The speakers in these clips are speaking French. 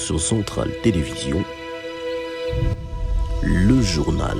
sur Centrale Télévision, le journal.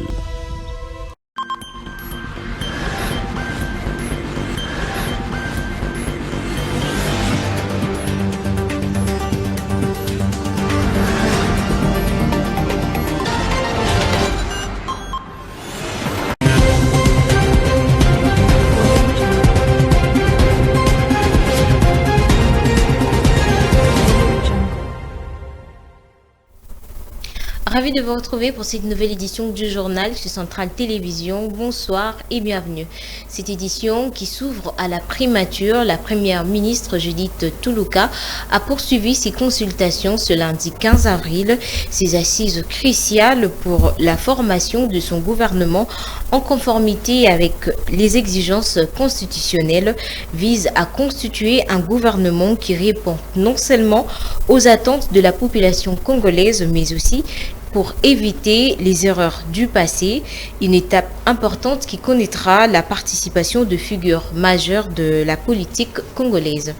Ravi de vous retrouver pour cette nouvelle édition du journal sur Centrale Télévision. Bonsoir et bienvenue. Cette édition qui s'ouvre à la primature, la première ministre Judith Toulouka a poursuivi ses consultations ce lundi 15 avril. Ces assises cruciales pour la formation de son gouvernement en conformité avec les exigences constitutionnelles visent à constituer un gouvernement qui répond non seulement aux attentes de la population congolaise mais aussi pour éviter les erreurs du passé, une étape importante qui connaîtra la participation de figures majeures de la politique congolaise.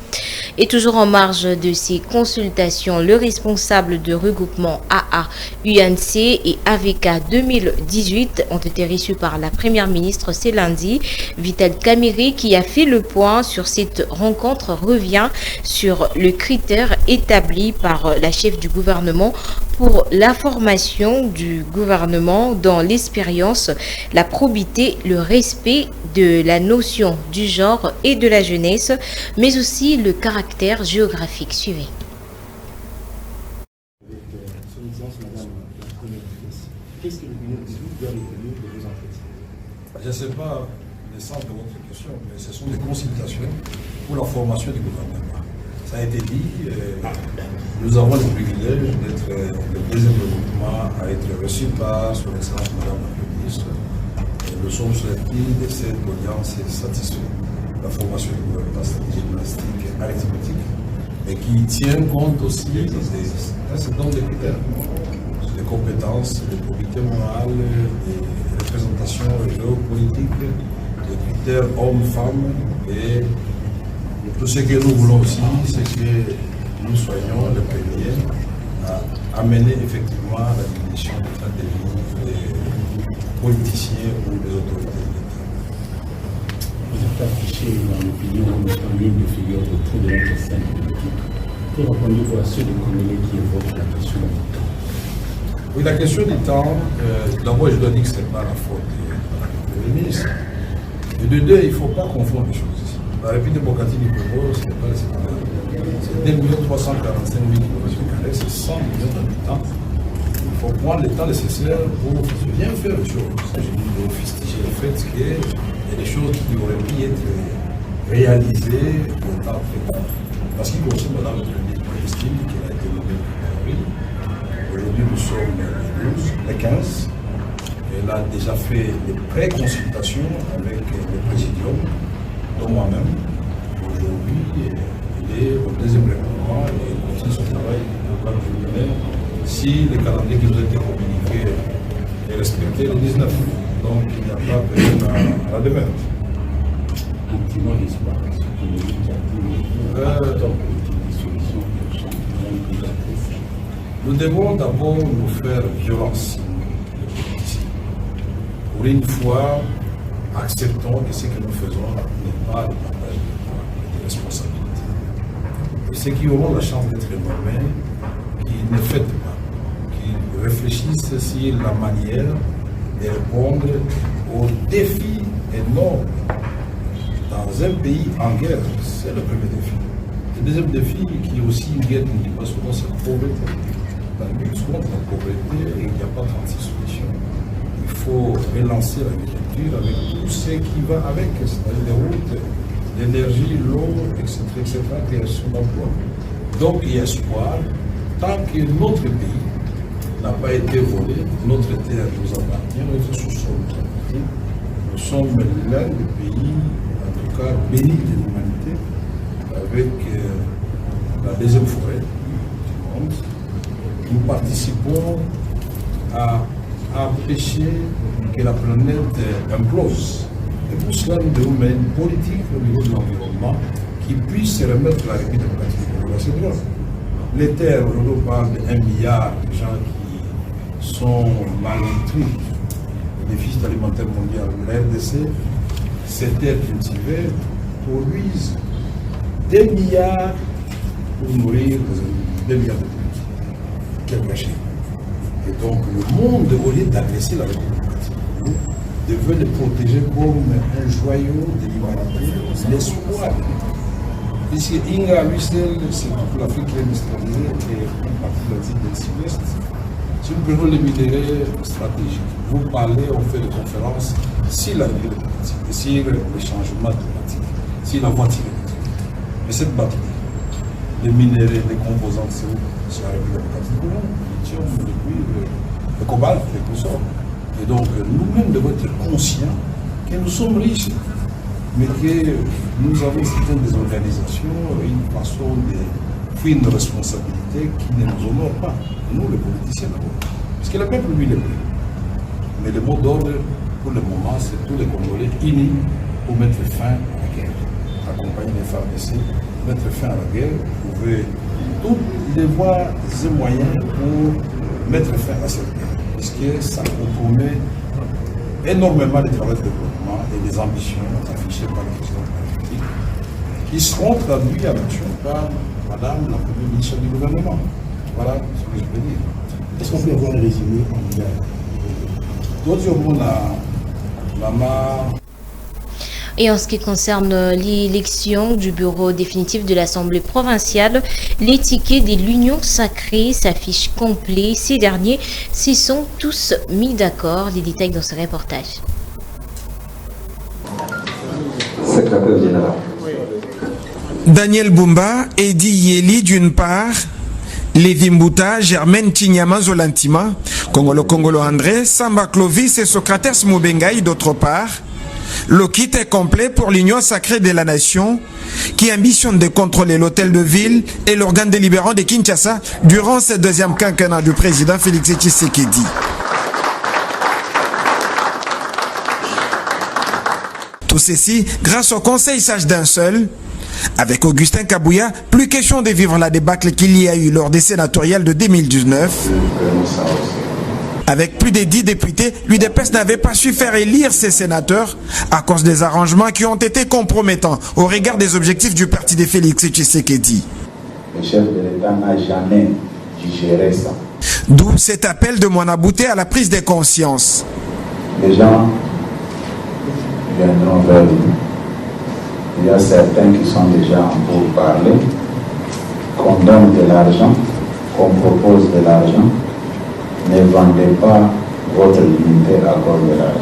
Et toujours en marge de ces consultations, le responsable de regroupement AA, UNC et AVK 2018 ont été reçus par la première ministre ce lundi. Vital Kamerhe, qui a fait le point sur cette rencontre, revient sur le critère établi par la chef du gouvernement pour la formation du gouvernement dans l'expérience, la probité, le respect de la notion du genre et de la jeunesse, mais aussi le caractère géographique. Suivez. Qu'est-ce que l'opinion publique doit retenir de vos entretiens? Je ne sais pas le sens de votre question, mais ce sont des consultations pour la formation du gouvernement. Ça a été dit, nous avons le privilège d'être le deuxième regroupement à être reçu par son Excellence Madame la Ministre. Nous sommes surpris de cette audience satisfaite. La formation du gouvernement stratégique, gymnastique, arithmétique, et qui tient compte aussi d'un certain nombre de critères, des compétences, de probité morale, des représentations géopolitiques, des critères hommes-femmes et tout ce que nous voulons aussi, c'est que nous soyons les premiers à amener effectivement la diminution de stratégie des politiciens ou des autorités de l'État. Vous êtes affiché dans l'opinion comme étant l'une des figures autour de notre scène politique. Que répondez-vous à ceux de Congolais qui évoquent la question du temps? Oui, la question du temps, d'abord je dois dire que ce n'est pas la faute du ministre. Et de deux, il ne faut pas confondre les choses. La République démocratique du Congo, ce n'est pas le Sénégal. C'est 2 345 000 km², c'est 100 millions d'habitants. Il faut prendre le temps nécessaire pour bien faire les choses. Je dis fustiger le fait qu'il y a des choses qui auraient pu être réalisées au temps présent. Parce qu'il concerne Madame le Premier ministre, qui a été nommée en avril. Aujourd'hui, nous sommes le 15. Elle a déjà fait des pré-consultations avec le présidium, dont moi-même. Aujourd'hui, il est au deuxième regroupement et il continue son travail comme je le disais. Si le calendrier qui nous a été communiqué est respecté, le 19. Donc il n'y a pas besoin à la demeure. Un petit mot d'espoir, parce que vous avez dit des solutions urgentes. Nous devons d'abord nous faire violence, les politiciens. Pour une fois, acceptons que ce que nous faisons n'est pas le partage de pouvoir et de responsabilité. Et ceux qui auront la chance d'être nommés, qui ne fêtent pas, qui réfléchissent sur la manière de répondre aux défis énormes dans un pays en guerre. C'est le premier défi. Le deuxième défi, qui est aussi une guerre qui ne dit pas souvent, c'est la pauvreté. La lutte contre la pauvreté, il n'y a pas 36 solutions. Il faut relancer l'agriculture avec tout ce qui va avec, c'est-à-dire les routes, l'énergie, l'eau, etc., création d'emplois. Donc il y a espoir, tant que notre pays n'a pas été volé, notre terre nous appartient, notre sous-sol nous appartient. Nous sommes l'un des pays, en tout cas bénis de l'humanité, avec la deuxième forêt du monde. Nous participons à empêcher que la planète implose. Et pour cela, nous devons mettre une politique au niveau de l'environnement qui puisse remettre la République démocratique du Congo à ses droits. Les terres, aujourd'hui on parle d'1 milliard de gens qui sont malnutris. Le déficit alimentaire mondial, la RDC, ces terres cultivées produisent des milliards pour nourrir 2 milliards de personnes. Quel gâchis. Et donc le monde, au lieu d'agresser la République démocratique, devait le protéger comme un joyau de l'humanité, l'espoir. Puisque Inga, lui seul, c'est pour l'Afrique industrialisée et une partie de l'Asie du Sud-Est. Si nous prenons les minéraux stratégiques, vous parlez, on fait des conférences sur l'avenir climatique, sur les changements climatiques, sur la voiture électrique. Mais cette batterie, les minéraux, les composants, c'est où? C'est la République démocratique du Congo, le lithium, le cuivre, le cobalt, les consorts. Et donc, nous-mêmes devons être conscients que nous sommes riches, mais que nous avons certaines des organisations, une façon de fuir une responsabilité qui ne nous honore pas. Nous, les politiciens, d'abord. Parce que le peuple, lui, l'est plus. Mais le mot d'ordre, pour le moment, c'est tous les Congolais unis pour mettre fin à la guerre. Accompagner les femmes ici, mettre fin à la guerre, trouver tous les voies et moyens pour mettre fin à cette guerre. Parce que ça compromet énormément le travail de développement et les ambitions affichées par le président de la République, qui seront traduites en action par Madame la Première ministre du gouvernement. Voilà ce que je peux dire. Est-ce qu'on peut avoir un résumé en milliard? Et en ce qui concerne l'élection du bureau définitif de l'Assemblée provinciale, les tickets de l'Union sacrée s'affichent complets. Ces derniers s'y sont tous mis d'accord. Les détails dans ce reportage. Secrétaire général. Daniel Bumba, Edi Yeli d'une part, Lévi Mbouta, Germaine Tinyama Zolantima, Kongolo André, Samba Clovis et Socrates Moubengaï d'autre part. Le kit est complet pour l'Union sacrée de la nation qui ambitionne de contrôler l'hôtel de ville et l'organe délibérant de Kinshasa durant ce deuxième quinquennat du président Félix Tshisekedi. Tout ceci grâce au conseil sage d'un seul. Avec Augustin Kabouya, plus question de vivre la débâcle qu'il y a eu lors des sénatoriales de 2019. Avec plus de 10 députés, l'UDPS n'avait pas su faire élire ses sénateurs à cause des arrangements qui ont été compromettants au regard des objectifs du parti de Félix Tshisekedi. Le chef de l'État n'a jamais digéré ça. D'où cet appel de Mwanabouté à la prise de conscience. Les gens viendront vers nous. Il y a certains qui sont déjà en pourparlers, qu'on donne de l'argent, qu'on propose de l'argent. Ne vendez pas votre dignité à cause de l'argent.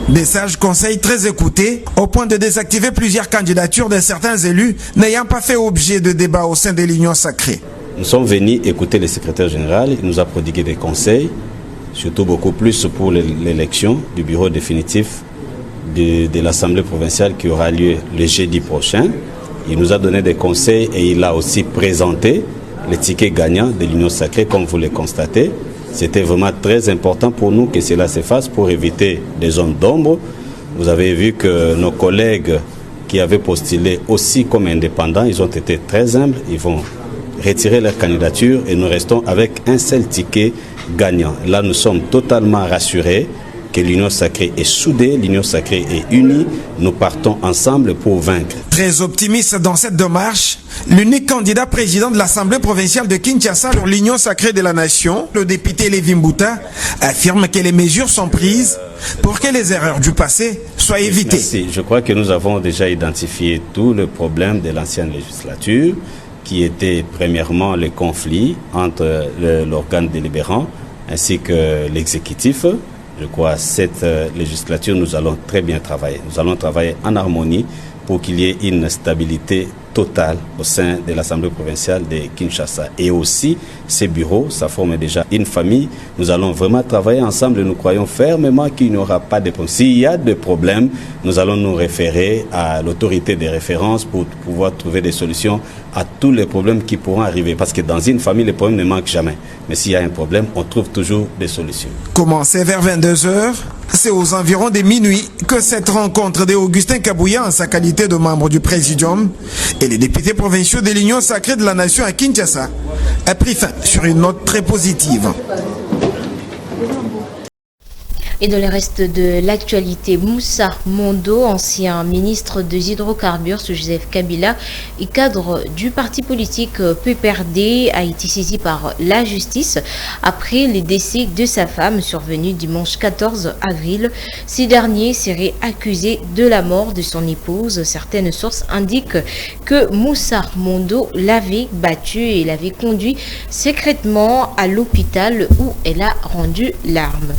Des sages conseils très écoutés, au point de désactiver plusieurs candidatures de certains élus n'ayant pas fait objet de débat au sein de l'Union sacrée. Nous sommes venus écouter le secrétaire général, il nous a prodigué des conseils, surtout beaucoup plus pour l'élection du bureau définitif de l'Assemblée provinciale qui aura lieu le jeudi prochain. Il nous a donné des conseils et il a aussi présenté les tickets gagnants de l'Union sacrée, comme vous le constatez. C'était vraiment très important pour nous que cela se fasse pour éviter des zones d'ombre. Vous avez vu que nos collègues qui avaient postulé aussi comme indépendants, ils ont été très humbles. Ils vont retirer leur candidature et nous restons avec un seul ticket gagnant. Là, nous sommes totalement rassurés que l'Union sacrée est soudée, l'Union sacrée est unie. Nous partons ensemble pour vaincre. Très optimiste dans cette démarche, l'unique candidat président de l'Assemblée provinciale de Kinshasa pour l'Union sacrée de la nation, le député Lévi Mbouta, affirme que les mesures sont prises pour que les erreurs du passé soient évitées. Merci. Je crois que nous avons déjà identifié tout le problème de l'ancienne législature, qui était premièrement le conflit entre l'organe délibérant ainsi que l'exécutif. Je crois que cette législature, nous allons très bien travailler. Nous allons travailler en harmonie pour qu'il y ait une stabilité totale au sein de l'Assemblée provinciale de Kinshasa. Et aussi, ces bureaux, ça forme déjà une famille. Nous allons vraiment travailler ensemble et nous croyons fermement qu'il n'y aura pas de problème. S'il y a des problèmes, nous allons nous référer à l'autorité de référence pour pouvoir trouver des solutions à tous les problèmes qui pourront arriver. Parce que dans une famille, les problèmes ne manquent jamais. Mais s'il y a un problème, on trouve toujours des solutions. Commencé vers 22h, C'est aux environs de minuit que cette rencontre d'Augustin Kabouya en sa qualité de membre du Présidium et les députés provinciaux de l'Union sacrée de la Nation à Kinshasa a pris fin sur une note très positive. Et dans le reste de l'actualité, Moussa Mondo, ancien ministre des hydrocarbures sous Joseph Kabila et cadre du parti politique PPRD, a été saisi par la justice après le décès de sa femme survenu dimanche 14 avril. Ces derniers seraient accusés de la mort de son épouse. Certaines sources indiquent que Moussa Mondo l'avait battue et l'avait conduit secrètement à l'hôpital où elle a rendu l'arme.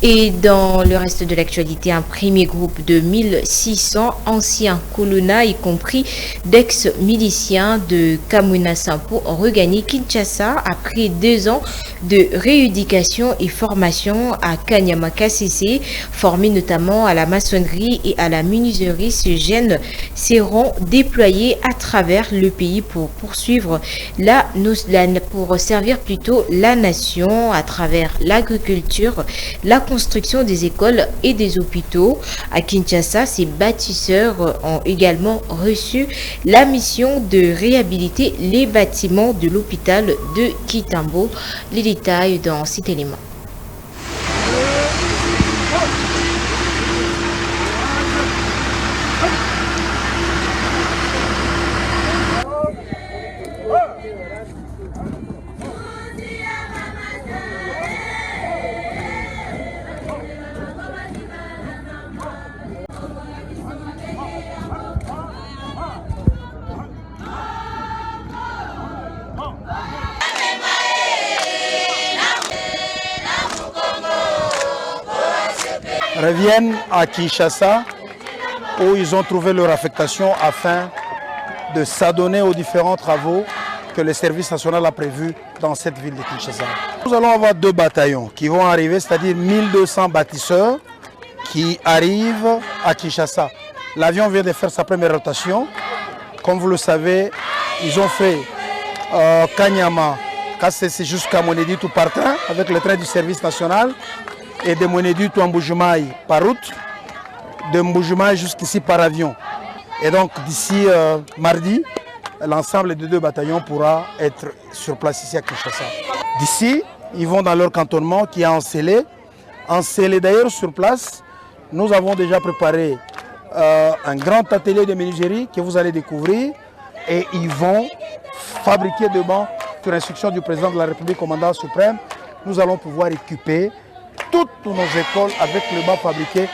Et dans le reste de l'actualité, un premier groupe de 1600 anciens colonna, y compris d'ex-miliciens de Kamuna Sampo, ont regagné Kinshasa après 2 ans de rééducation et formation à Kanyama CC, formés notamment à la maçonnerie et à la menuiserie. Ces jeunes seront déployés à travers le pays pour poursuivre pour servir plutôt la nation à travers l'agriculture, la construction des écoles et des hôpitaux. À Kinshasa, ces bâtisseurs ont également reçu la mission de réhabiliter les bâtiments de l'hôpital de Kitambo. Les détails dans cet élément. Reviennent à Kinshasa où ils ont trouvé leur affectation afin de s'adonner aux différents travaux que le service national a prévus dans cette ville de Kinshasa. Nous allons avoir 2 bataillons qui vont arriver, c'est-à-dire 1200 bâtisseurs qui arrivent à Kinshasa. L'avion vient de faire sa première rotation. Comme vous le savez, ils ont fait Kanyama, KCC jusqu'à Monedi tout par train avec le train du service national. Et de Monedi à Mboujumaï par route, de Mboujumaï jusqu'ici par avion. Et donc d'ici mardi, l'ensemble des 2 bataillons pourra être sur place ici à Kinshasa. D'ici, ils vont dans leur cantonnement qui est encelé. Encelé d'ailleurs sur place, nous avons déjà préparé un grand atelier de menuiserie que vous allez découvrir. Et ils vont fabriquer demain, sur instruction du président de la République, commandant suprême, nous allons pouvoir équiper toutes nos écoles avec le bas fabriqué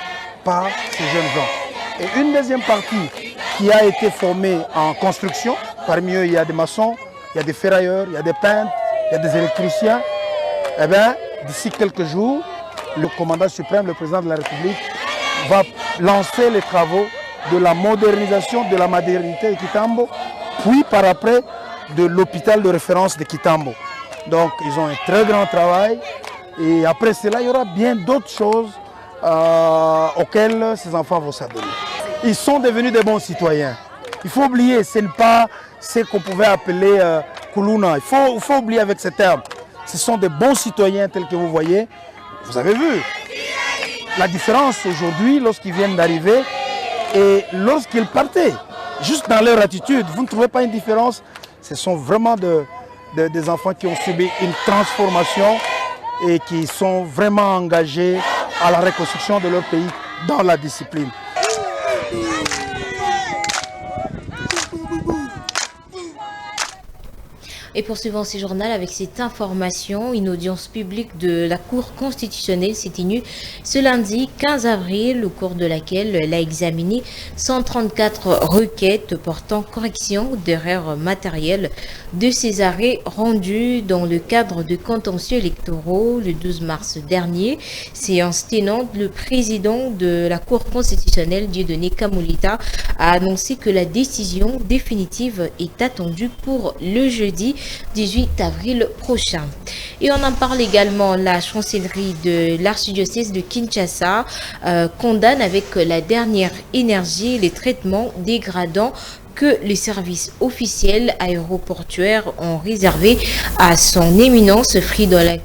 par ces jeunes gens. Et une deuxième partie qui a été formée en construction, parmi eux il y a des maçons, il y a des ferrailleurs, il y a des peintres, il y a des électriciens. Eh bien, d'ici quelques jours, le commandant suprême, le président de la République, va lancer les travaux de la modernisation de la maternité de Kitambo, puis par après de l'hôpital de référence de Kitambo. Donc ils ont un très grand travail. Et après cela, il y aura bien d'autres choses auxquelles ces enfants vont s'adonner. Ils sont devenus des bons citoyens. Il faut oublier, ce n'est pas ce qu'on pouvait appeler Kuluna. Il faut oublier avec ce terme. Ce sont des bons citoyens tels que vous voyez. Vous avez vu la différence aujourd'hui lorsqu'ils viennent d'arriver et lorsqu'ils partaient. Juste dans leur attitude, vous ne trouvez pas une différence? Ce sont vraiment des enfants qui ont subi une transformation et qui sont vraiment engagés à la reconstruction de leur pays dans la discipline. Et poursuivons ce journal avec cette information, une audience publique de la Cour constitutionnelle s'est tenue ce lundi 15 avril, au cours de laquelle elle a examiné 134 requêtes portant correction d'erreurs matérielles de ces arrêts rendus dans le cadre de contentieux électoraux le 12 mars dernier. Séance tenante, le président de la Cour constitutionnelle, Dieudonné Kamolita, a annoncé que la décision définitive est attendue pour le jeudi 18 avril prochain. Et on en parle également, la chancellerie de l'archidiocèse de Kinshasa condamne avec la dernière énergie les traitements dégradants que les services officiels aéroportuaires ont réservé à son éminence Fridolin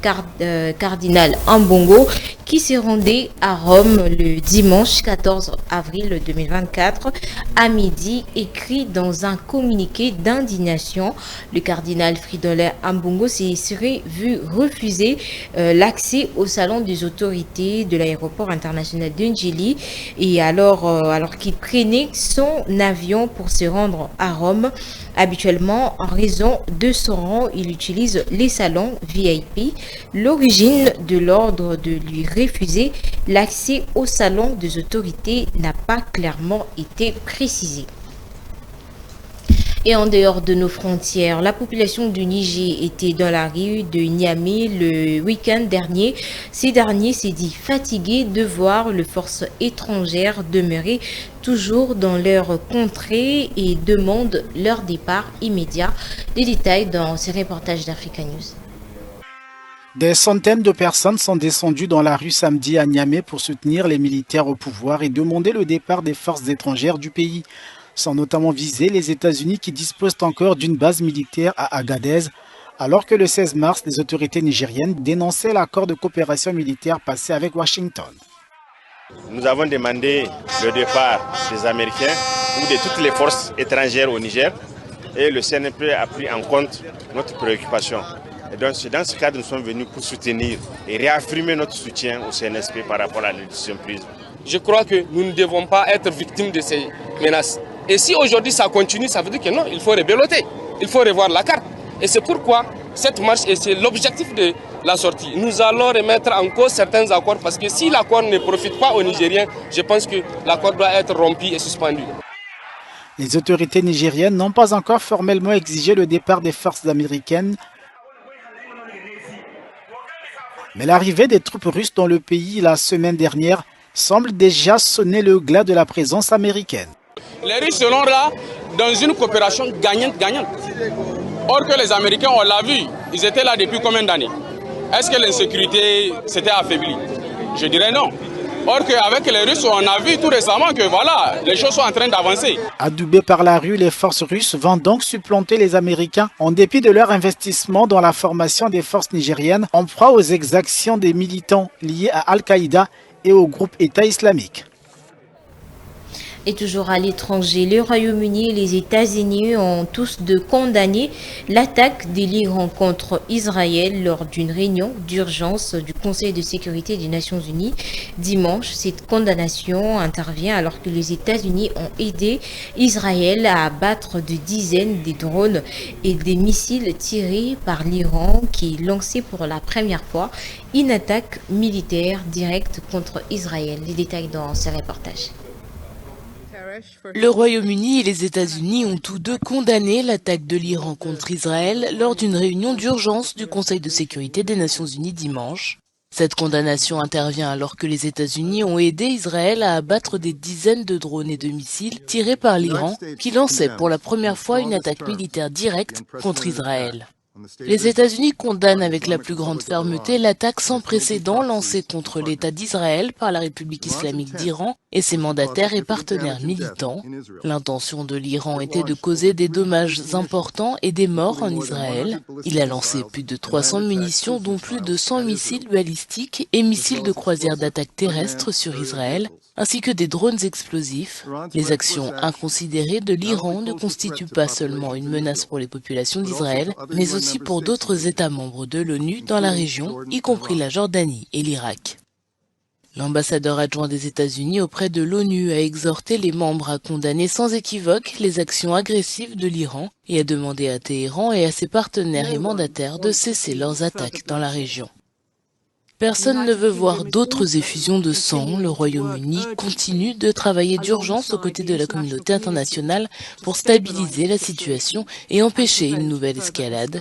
Cardinal Ambongo, qui s'est rendu à Rome le dimanche 14 avril 2024 à midi, écrit dans un communiqué d'indignation. Le cardinal Fridolin Ambongo serait vu refuser l'accès au salon des autorités de l'aéroport international de Njili, et alors qu'il prenait son avion pour se rendre à Rome. Habituellement, en raison de son rang, il utilise les salons VIP. L'origine de l'ordre de lui refuser l'accès au salon des autorités n'a pas clairement été précisée. Et en dehors de nos frontières, la population du Niger était dans la rue de Niamey le week-end dernier. Ces derniers s'est dit fatigués de voir les forces étrangères demeurer toujours dans leur contrée et demandent leur départ immédiat. Les détails dans ce reportage d'Africa News. Des centaines de personnes sont descendues dans la rue samedi à Niamey pour soutenir les militaires au pouvoir et demander le départ des forces étrangères du pays. Sont notamment visés les États-Unis qui disposent encore d'une base militaire à Agadez, alors que le 16 mars, les autorités nigériennes dénonçaient l'accord de coopération militaire passé avec Washington. Nous avons demandé le départ des Américains ou de toutes les forces étrangères au Niger, et le CNP a pris en compte notre préoccupation. Et donc c'est dans ce cadre que nous sommes venus pour soutenir et réaffirmer notre soutien au CNSP par rapport à la décision prise. Je crois que nous ne devons pas être victimes de ces menaces. Et si aujourd'hui ça continue, ça veut dire que non, il faut rebelloter, il faut revoir la carte. Et c'est pourquoi cette marche, et c'est l'objectif de la sortie. Nous allons remettre en cause certains accords parce que si l'accord ne profite pas aux Nigériens, je pense que l'accord doit être rompu et suspendu. Les autorités nigériennes n'ont pas encore formellement exigé le départ des forces américaines. Mais l'arrivée des troupes russes dans le pays la semaine dernière semble déjà sonner le glas de la présence américaine. Les Russes seront là dans une coopération gagnante-gagnante. Or que les Américains, on l'a vu, ils étaient là depuis combien d'années? Est-ce que l'insécurité s'était affaiblie? Je dirais non. Or qu'avec les Russes, on a vu tout récemment que voilà, les choses sont en train d'avancer. Adoubées par la rue, les forces russes vont donc supplanter les Américains en dépit de leur investissement dans la formation des forces nigériennes en proie aux exactions des militants liés à Al-Qaïda et au groupe État islamique. Et toujours à l'étranger, le Royaume-Uni et les États-Unis ont tous deux condamné l'attaque de l'Iran contre Israël lors d'une réunion d'urgence du Conseil de sécurité des Nations Unies dimanche. Cette condamnation intervient alors que les États-Unis ont aidé Israël à abattre de dizaines de drones et des missiles tirés par l'Iran qui lançait pour la première fois une attaque militaire directe contre Israël. Les détails dans ce reportage. Le Royaume-Uni et les États-Unis ont tous deux condamné l'attaque de l'Iran contre Israël lors d'une réunion d'urgence du Conseil de sécurité des Nations Unies dimanche. Cette condamnation intervient alors que les États-Unis ont aidé Israël à abattre des dizaines de drones et de missiles tirés par l'Iran qui lançait pour la première fois une attaque militaire directe contre Israël. Les États-Unis condamnent avec la plus grande fermeté l'attaque sans précédent lancée contre l'État d'Israël par la République islamique d'Iran et ses mandataires et partenaires militants. L'intention de l'Iran était de causer des dommages importants et des morts en Israël. Il a lancé plus de 300 munitions, dont plus de 100 missiles balistiques et missiles de croisière d'attaque terrestre sur Israël, ainsi que des drones explosifs. Les actions inconsidérées de l'Iran ne constituent pas seulement une menace pour les populations d'Israël, mais aussi pour d'autres États membres de l'ONU dans la région, y compris la Jordanie et l'Irak. L'ambassadeur adjoint des États-Unis auprès de l'ONU a exhorté les membres à condamner sans équivoque les actions agressives de l'Iran et a demandé à Téhéran et à ses partenaires et mandataires de cesser leurs attaques dans la région. Personne ne veut voir d'autres effusions de sang. Le Royaume-Uni continue de travailler d'urgence aux côtés de la communauté internationale pour stabiliser la situation et empêcher une nouvelle escalade.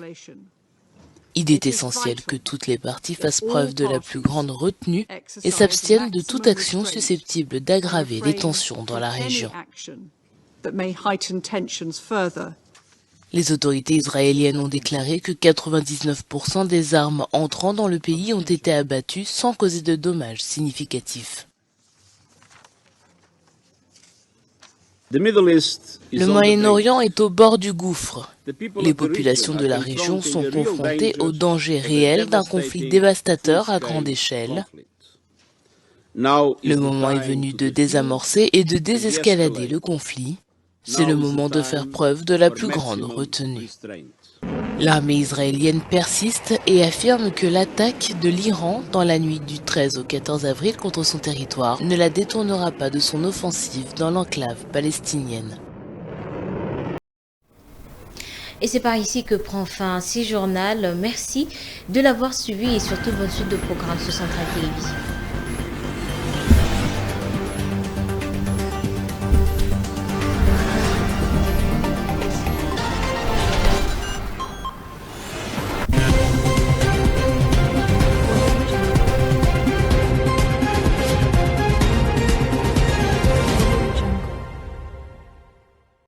Il est essentiel que toutes les parties fassent preuve de la plus grande retenue et s'abstiennent de toute action susceptible d'aggraver les tensions dans la région. Les autorités israéliennes ont déclaré que 99% des armes entrant dans le pays ont été abattues sans causer de dommages significatifs. Le Moyen-Orient est au bord du gouffre. Les populations de la région sont confrontées au danger réel d'un conflit dévastateur à grande échelle. Le moment est venu de désamorcer et de désescalader le conflit. C'est le moment de faire preuve de la plus grande retenue. L'armée israélienne persiste et affirme que l'attaque de l'Iran dans la nuit du 13 au 14 avril contre son territoire ne la détournera pas de son offensive dans l'enclave palestinienne. Et c'est par ici que prend fin ce journal. Merci de l'avoir suivi et surtout bonne suite de programmes sur Centrale Télévision.